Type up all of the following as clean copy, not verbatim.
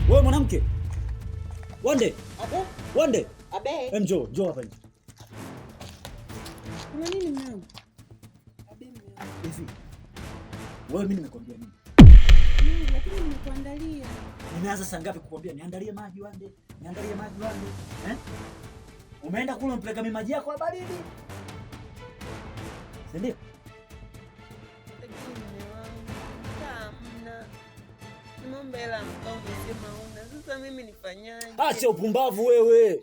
Wewe mwanamke. Wande. Abe. Wande. Abe. Njoo hapa nje. Kuna nini mwanangu? Abe mwanangu. Hivi. Wewe mimi nimekwambia nini? Lakini nimekuandalia. Nimeanza saa ngapi kukwambia niandalie maji Wande? Niandalie maji Wande. Umeenda kule umpeleka mimi maji yako ya baridi. Si ndio? Mbela mkao umesema una. Sasa mimi nifanyaje? Acha upumbavu wewe.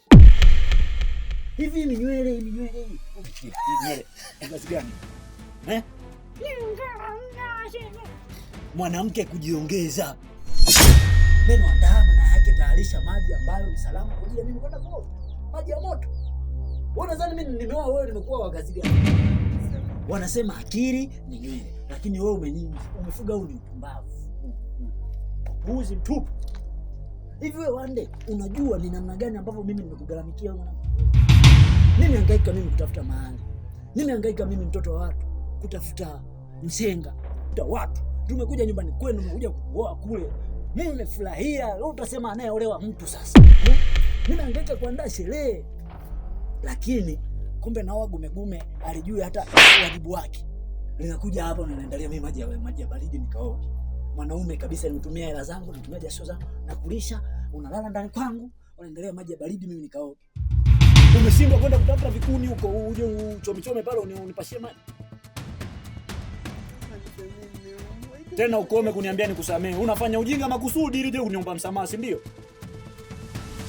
Hivi ni nywele hii. Nywele. Kiasi gani? Mwanamke kujiongeza. Neno andaa maana yake tayarisha maji ambayo ni salama kwa ajili ya mimi kwenda kuoga. Maji ya moto. Wewe unadhani mimi nimeoa wewe nimekuwa wagazi gani? Wanasema akili ni nywele, lakini wewe umefuga huu ni upumbavu. Buzi mtupu. Hivi wewe Wande, unajua ni namna gani ambavyo mimi nimekugaramikia wewe mwanangu? Mimi hangaika mimi kutafuta mahali. Mimi hangaika mimi mtoto wa watu kutafuta msenga. Kutafuta watu. Tumekuja nyumbani kwenu umekuja kuoa kule. Mimi nimefurahia. Leo utasema anayeolewa mtu sasa. Mimi hangaika kuandaa sherehe. Lakini kumbe na wagumegume alijui hata wajibu wake. Ninakuja hapa unaniandalia mimi maji ya baridi nikaoge. Mwanaume kabisa nimetumia hela zangu, nimetumia jasho zangu na kulisha, unalala ndani kwangu, unaendelea maji ya baridi mimi nikaoge. Umeshindwa kwenda kutafuta vikuni huko uje uchomechome pale unipashie maji. Tena ukome kuniambia nikusamee. Unafanya ujinga makusudi ili je kuniomba msamaha, si ndio?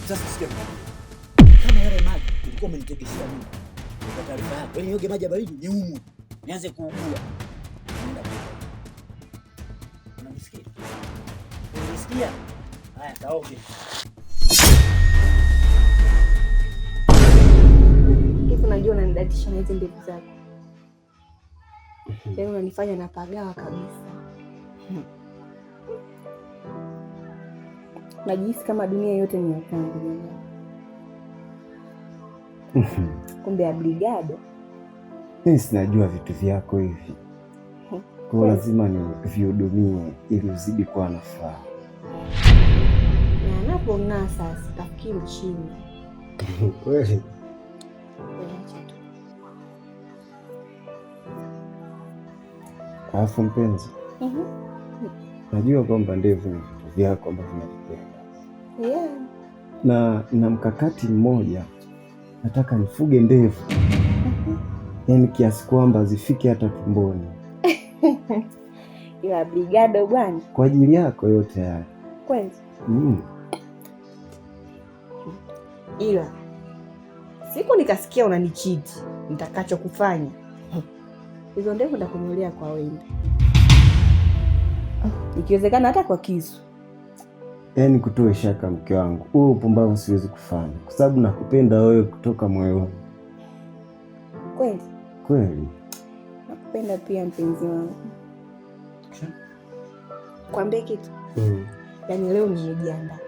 Sasa sikia. Kama yale maji ulikuwa umenitegeshia mimi. Kwa taarifa yako, wewe nioge maji ya baridi niumwe. Nianze kuugua. Unanisikia? Haya kaoge. Hivi unajua unanidatisha na hizo ndevu zako. Yaani unanifanya napagawa kabisa. Najihisi kama dunia yote ni yangu jamani. Kumbe Abligado. Mimi sinajua vitu vyako hivi. Kwa lazima ni vihudumie ili uzidi kuwa nafaa. Na anapong'aa sasa tafikiri chini. Kweli. Alafu mpenzi. Najua kwamba ndevu ni vitu vyako ambavyo unavipenda. Na mkakati mmoja nataka nifuge ndevu. Yaani kiasi kwamba zifike hata tumboni. Ila Abligado bwana. Kwa ajili yako yote haya. Kweli? Ila siku nikasikia unanichiti, nitakacho kufanya hizo ndevu ndakunulia kwa wembe, ikiwezekana hata kwa kisu. Yaani kutoe shaka mke wangu, huo upumbavu siwezi kufanya kwa sababu nakupenda wewe kutoka moyoni. Kweli? Kweli. Nakupenda pia mpenzi wangu. Kwambie kitu. Yaani leo nimejiandaa.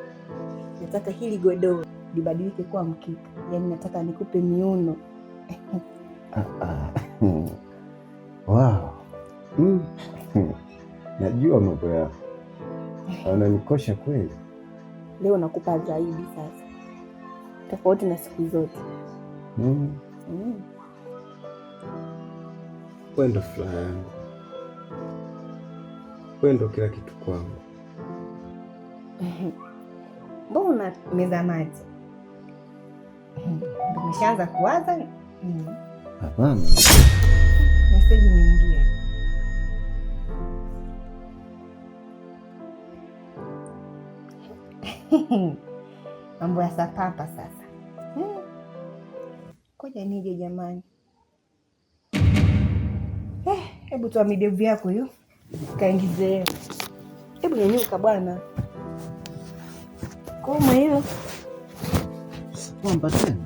Nataka hili godoro libadilike kuwa mkeka. Yaani nataka nikupe miuno. Wow. Najua mambo yako. Unanikosha kweli. Leo nakupa zaidi sasa. Tofauti na siku zote. Wewe ndo furaha yangu. Wewe ndo kila kitu kwangu. Mbona meza maji? Umeshaanza kuwaza? Hapana. Meseji nyingine. Mambo ya sapapa sasa. Koja nije jamani. Hebu toa midevu yako hiyo. Kaingize. Hebu nyanyuka bwana. Koma hiyo. Kwamba tena.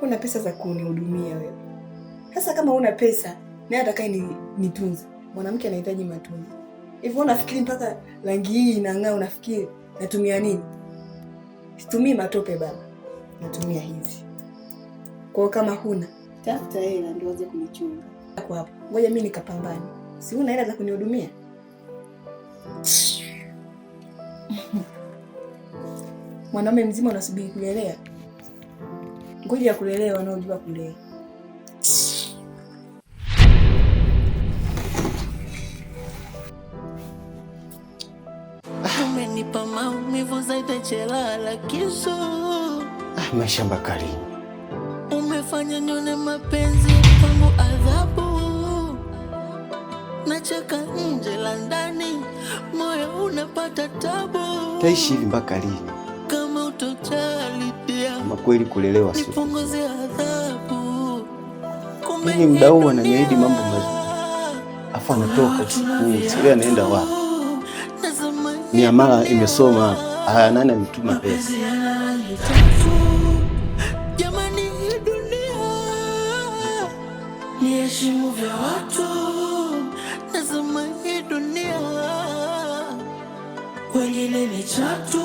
Una pesa za kunihudumia wewe. Sasa kama una pesa, naye atakaye nitunze. Mwanamke anahitaji matunzo. Hivyo unafikiri mpaka rangi hii inang'aa unafikiri natumia nini? Situmii matope baba. Natumia hizi. Kwa kama huna, Tafuta hela ndio uanze kunichunga. Kwa hapo. Ngoja mimi nikapambane. Si una hela za kunihudumia? Mwanaume mzima unasubiri kulelea? Ngoja kulelea wanaojua kulea. Umenipa maumivu zaidi chelala kisu. Maisha Bakari, Umefanya nione mapenzi kwangu adhabu. Nacheka nje la ndani, moyo unapata tabu. taishi hivi mpaka lini? Kama utojali pia, Kama kweli kulelewa sio. nipunguze adhabu. Mimi muda huu ananiahidi mambo mazuri, afu anatoka usiku, sio anaenda wapi? Miamala imesoma, haya nani ametuma pesa? Jamani, hii dunia ni heshimu vya watu. Nasema hii dunia wengine ni chatu.